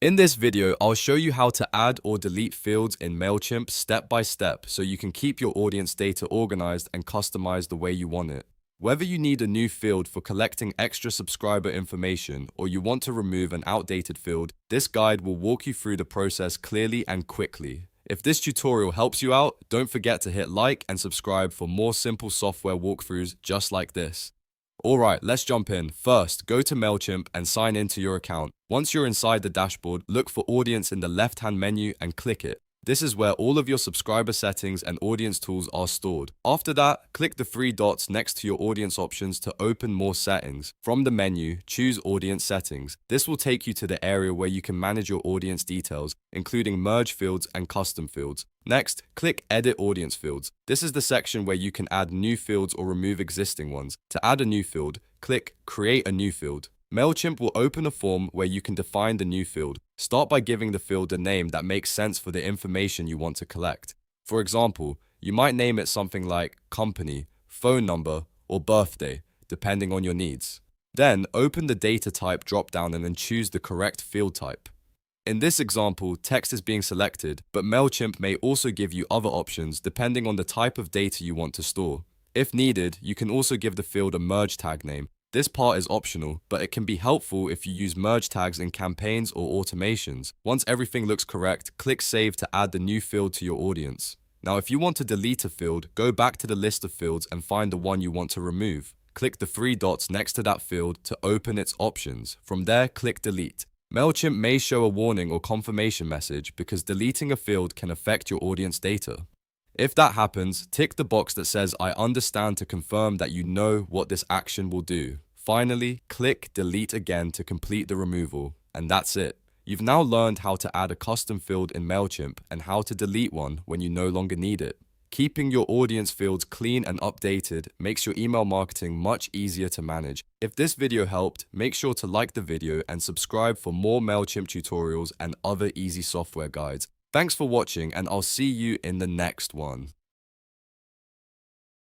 In this video, I'll show you how to add or delete fields in Mailchimp step by step so you can keep your audience data organized and customized the way you want it. Whether you need a new field for collecting extra subscriber information or you want to remove an outdated field, this guide will walk you through the process clearly and quickly. If this tutorial helps you out, don't forget to hit like and subscribe for more simple software walkthroughs just like this. Alright, let's jump in. First, go to Mailchimp and sign into your account. Once you're inside the dashboard, look for Audience in the left-hand menu and click it. This is where all of your subscriber settings and audience tools are stored. After that, click the three dots next to your audience options to open more settings. From the menu, choose Audience Settings. This will take you to the area where you can manage your audience details, including merge fields and custom fields. Next, click Edit Audience Fields. This is the section where you can add new fields or remove existing ones. To add a new field, click Create a New Field. Mailchimp will open a form where you can define the new field. Start by giving the field a name that makes sense for the information you want to collect. For example, you might name it something like company, phone number, or birthday, depending on your needs. Then, open the data type dropdown and then choose the correct field type. In this example, text is being selected, but Mailchimp may also give you other options depending on the type of data you want to store. If needed, you can also give the field a merge tag name. This part is optional, but it can be helpful if you use merge tags in campaigns or automations. Once everything looks correct, click Save to add the new field to your audience. Now, if you want to delete a field, go back to the list of fields and find the one you want to remove. Click the three dots next to that field to open its options. From there, click Delete. Mailchimp may show a warning or confirmation message because deleting a field can affect your audience data. If that happens, tick the box that says I understand to confirm that you know what this action will do. Finally, click Delete again to complete the removal, and that's it. You've now learned how to add a custom field in Mailchimp and how to delete one when you no longer need it. Keeping your audience fields clean and updated makes your email marketing much easier to manage. If this video helped, make sure to like the video and subscribe for more Mailchimp tutorials and other easy software guides. Thanks for watching, and I'll see you in the next one.